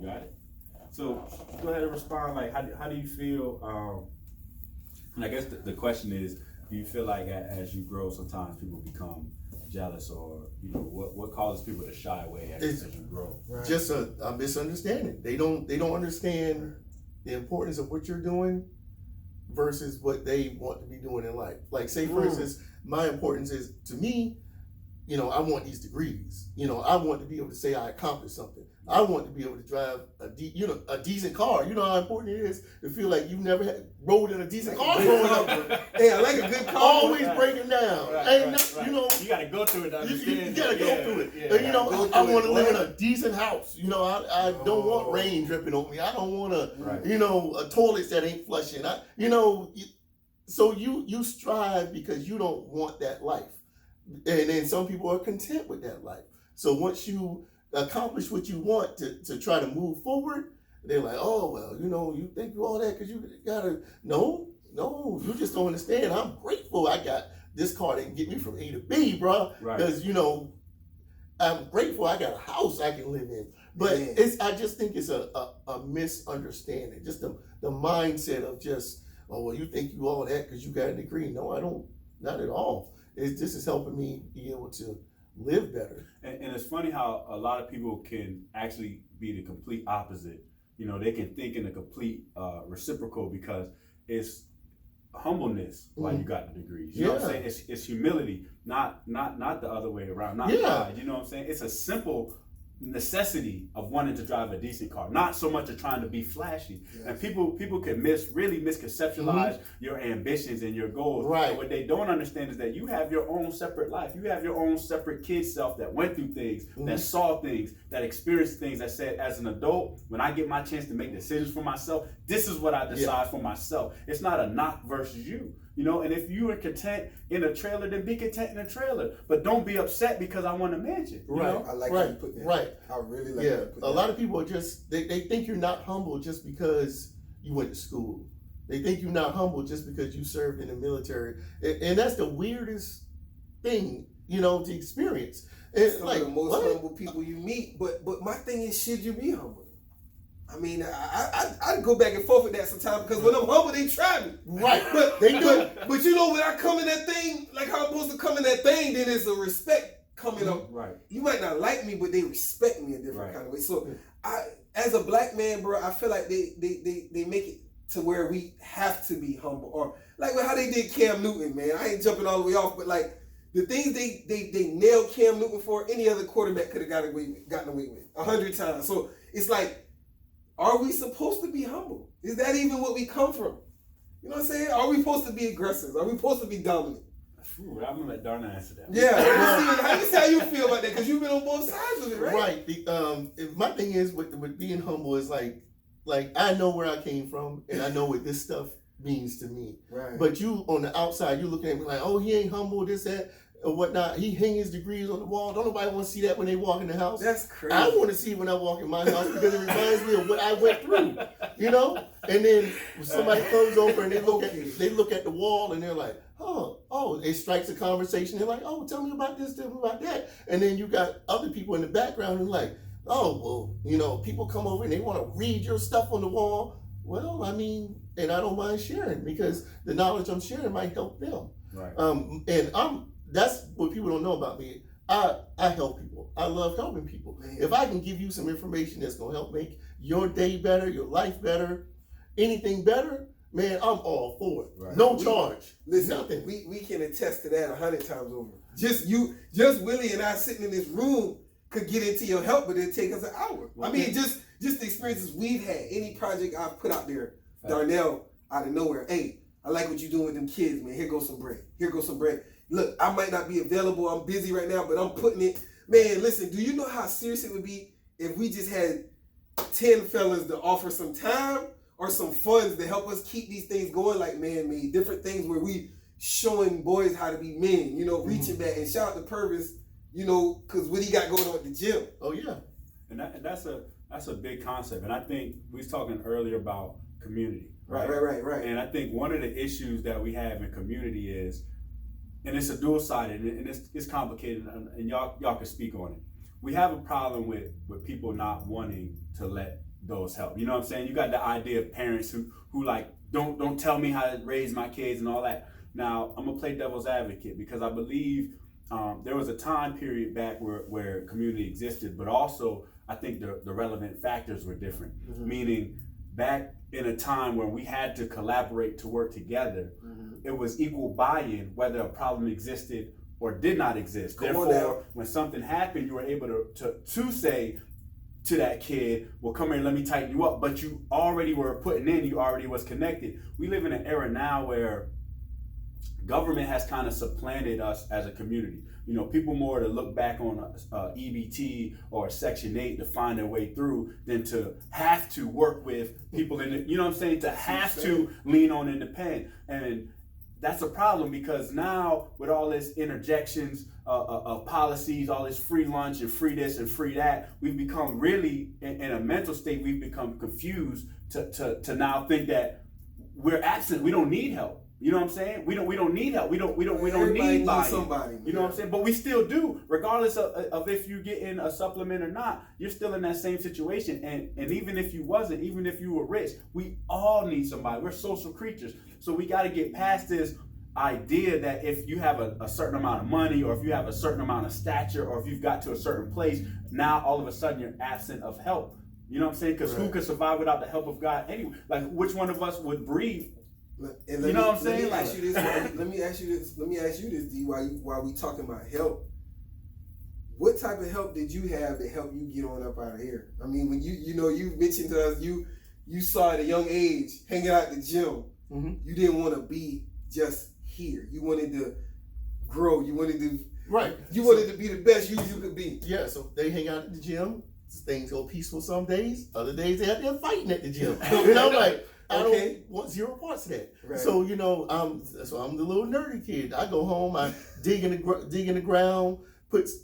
You got it. So go ahead and respond. Like, how do you feel? And I guess the question is, do you feel like as you grow, sometimes people become jealous, or what causes people to shy away as you grow? Right. Just a misunderstanding. They don't understand the importance of what you're doing versus what they want to be doing in life. Like, say for instance, my importance is to me, I want these degrees. I want to be able to say I accomplished something. I want to be able to drive a decent car. You know how important it is to feel like you've never rode in a decent car growing up. Yeah, like a good car. Always breaking down. Right. You got to go through it to understand. You got to go through it. Yeah, I want to live in a decent house. I don't want rain dripping on me. I don't want a toilets that ain't flushing. So you strive because you don't want that life. And then some people are content with that life. So once you accomplish what you want to try to move forward, they're like, oh, well, you think you all that because you gotta, no, you just don't understand. I'm grateful I got this car that can get me from A to B, bro. Because, I'm grateful I got a house I can live in. But I just think it's a misunderstanding. Just the mindset of just, oh, well, you think you all that because you got a degree. No, I don't, not at all. This is helping me be able to live better. And it's funny how a lot of people can actually be the complete opposite. They can think in a complete reciprocal, because it's humbleness why you got the degrees. You know what I'm saying? It's humility, not the other way around. Not pride. You know what I'm saying? It's a simple necessity of wanting to drive a decent car, not so much of trying to be flashy. And people can really misconceptualize your ambitions and your goals. Right. But what they don't understand is that you have your own separate life. You have your own separate kid self that went through things, that saw things, that experienced things, that said, as an adult, when I get my chance to make decisions for myself, this is what I decide for myself. It's not a knock versus you. And if you are content in a trailer, then be content in a trailer. But don't be upset because I want a mansion. Right. I like how you put that. Right. I really like how you put that. A lot of people are just, they think you're not humble just because you went to school. They think you're not humble just because you served in the military. And that's the weirdest thing, to experience. It's some of the most humble people you meet. But my thing is, should you be humble? I mean, I go back and forth with that sometimes, because when I'm humble, they try me. Right. But they do. But when I come in that thing, like how I'm supposed to come in that thing, then there's a respect coming up. Right. You might not like me, but they respect me a different kind of way. So as a black man, bro, I feel like they make it to where we have to be humble. Or like how they did Cam Newton, man. I ain't jumping all the way off, but like the things they nailed Cam Newton for, any other quarterback could have gotten away with 100 times. So it's like, are we supposed to be humble? Is that even what we come from? You know what I'm saying? Are we supposed to be aggressive? Are we supposed to be dominant? Ooh, I'm gonna let Darnelle answer that. Yeah, let me see how you feel about that, because you've been on both sides of it, right? Right. My thing is with being humble is like I know where I came from, and I know what this stuff means to me. Right. But you on the outside, you looking at me like, oh, he ain't humble, this, that, or whatnot. He hang his degrees on the wall. Don't nobody want to see that when they walk in the house. That's crazy. I want to see it when I walk in my house, because it reminds me of what I went through. And then somebody comes over and they look at the wall and they're like, oh, it strikes a conversation. They're like, oh, tell me about this, tell me about that. And then you got other people in the background who are like, oh, well, people come over and they want to read your stuff on the wall. Well, I mean, and I don't mind sharing, because the knowledge I'm sharing might help them. Right. That's what people don't know about me. I help people. I love helping people. Man. If I can give you some information that's going to help make your day better, your life better, anything better, man, I'm all for it. Right. No charge. Listen, nothing. We can attest to that 100 times over. Just Willie and I sitting in this room could get into your help, but it'd take us an hour. I mean, just the experiences we've had. Any project I've put out there, Darnelle, out of nowhere, hey, I like what you're doing with them kids, man. Here goes some bread. Here goes some bread. Look, I might not be available. I'm busy right now, but I'm putting it. Man, listen, do you know how serious it would be if we just had 10 fellas to offer some time or some funds to help us keep these things going, like man-made, different things where we showing boys how to be men, reaching back. And shout out to Purvis, because what he got going on at the gym. Oh, yeah. And that's a big concept. And I think we was talking earlier about community. Right. And I think one of the issues that we have in community is, and it's a dual-sided, and it's complicated, and y'all can speak on it. we have a problem with people not wanting to let those help. You know what I'm saying? You got the idea of parents who like don't tell me how to raise my kids and all that. Now I'm gonna play devil's advocate because I believe there was a time period back where community existed, but also I think the relevant factors were different. Meaning back in a time where we had to collaborate to work together, it was equal buy-in whether a problem existed or did not exist. Therefore, when something happened, you were able to say to that kid, well, come here, let me tighten you up. But you already were putting in, you already was connected. We live in an era now where government has kind of supplanted us as a community. You know, people more to look back on EBT or Section 8 to find their way through than to have to work with people in the, you know what I'm saying, to have to lean on independent. And that's a problem because now with all this interjections of policies, all this free lunch and free this and free that, we've become really in a mental state, we've become confused to now think that we're absent, we don't need help. You know what I'm saying? We don't need help. We don't need somebody. You know what I'm saying? But we still do, regardless of if you're getting a supplement or not. You're still in that same situation. And even if you wasn't, even if you were rich, we all need somebody. We're social creatures. So we got to get past this idea that if you have a certain amount of money, or if you have a certain amount of stature, or if you've got to a certain place, now all of a sudden you're absent of help. You know what I'm saying? Because who could survive without the help of God anyway? Like, which one of us would breathe? And you know what I'm saying? Let me ask you this, D. While we talking about help, what type of help did you have to help you get on up out of here? I mean, when you mentioned to us, you saw at a young age hanging out at the gym. You didn't want to be just here. You wanted to grow. You wanted to wanted to be the best you could be. Yeah. So they hang out at the gym. Things go peaceful some days. Other days they're fighting at the gym. You know, like. I don't want zero parts of that. Right. So you know, I'm the little nerdy kid. I go home, I dig in the ground,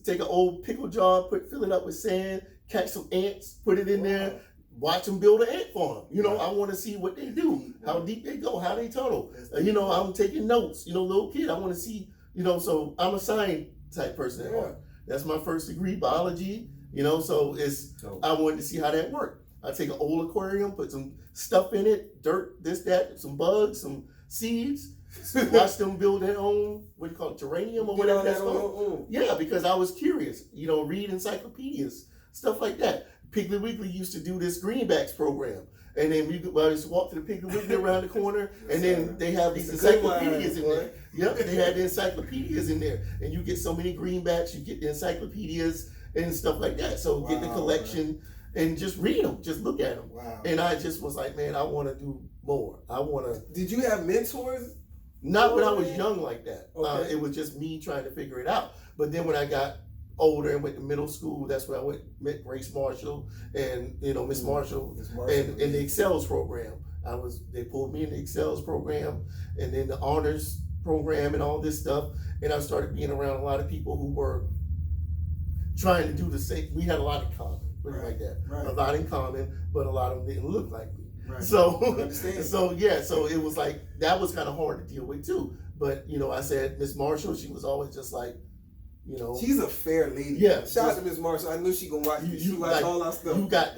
take an old pickle jar, fill it up with sand, catch some ants, put it in there, watch them build an ant farm. You know, I want to see what they do, how deep they go, how they tunnel. You know, I'm taking notes. You know, little kid, I want to see. You know, so I'm a science type person at heart. That's my first degree, biology. You know, so I wanted to see how that worked. I take an old aquarium, put some stuff in it, dirt, this, that, some bugs, some seeds, watch them build their own, what do you call it, terrarium or whatever that's called. Yeah, because I was curious, you know, read encyclopedias, stuff like that. Piggly Wiggly used to do this greenbacks program. And then we just walk to the Piggly Wiggly around the corner, and then they have these encyclopedias in there. Yep, they had the encyclopedias in there. And you get so many greenbacks, you get the encyclopedias and stuff like that. So get the collection. And just read them, just look at them. Wow. And I just was like, man, I want to do more. I want to. Did you have mentors? Not when I was young like that. Okay. It was just me trying to figure it out. But then when I got older and went to middle school, that's where I met Grace Marshall and, you know, Miss Marshall and the Excels program. They pulled me in the Excels program and then the honors program and all this stuff. And I started being around a lot of people who were trying to do the same. We had a lot in common. Like that, a lot in common, but a lot of them didn't look like me. Right. So it was like that was kind of hard to deal with too. But you know, I said Miss Marshall, she was always just like, you know, she's a fair lady. Yeah, shout out to Miss Marshall. I knew she gonna watch. She watch all our stuff. You got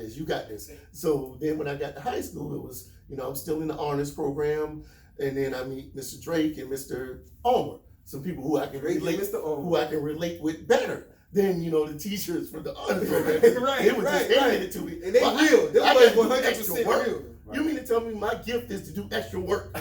this. So then when I got to high school, it was, you know, I'm still in the honors program, and then I meet Mr. Drake and Mr. Ulmer, some people who I can relate with better than, you know, the teachers for the honors program. They were just handing it to me. And they real. They're like 100% real. You mean to tell me my gift is to do extra work?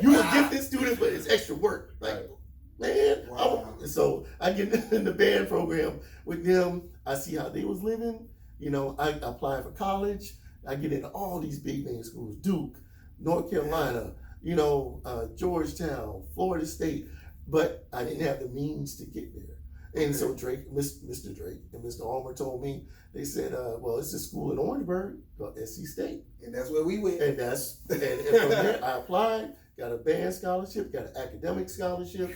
You a gifted student, but it's extra work. Like, man. Wow. So I get in the band program with them. I see how they was living. You know, I apply for college. I get into all these big name schools: Duke, North Carolina, you know, Georgetown, Florida State. But I didn't have the means to get there. And so Mr. Drake and Mr. Ulmer told me, they said, well, it's a school in Orangeburg called SC State. And that's where we went. And from there I applied, got a band scholarship, got an academic scholarship,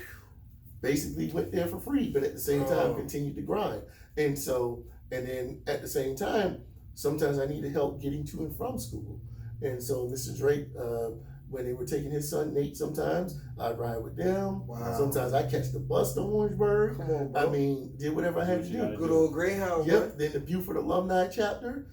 basically went there for free, but at the same time continued to grind. And then at the same time, sometimes I needed help getting to and from school. And so Mr. Drake when they were taking his son Nate, sometimes I'd ride with them. Wow. Sometimes I catch the bus to Orangeburg. Come on, bro. I mean, did whatever I had to do. Good old Greyhound. Yep. Then the Buford Alumni Chapter.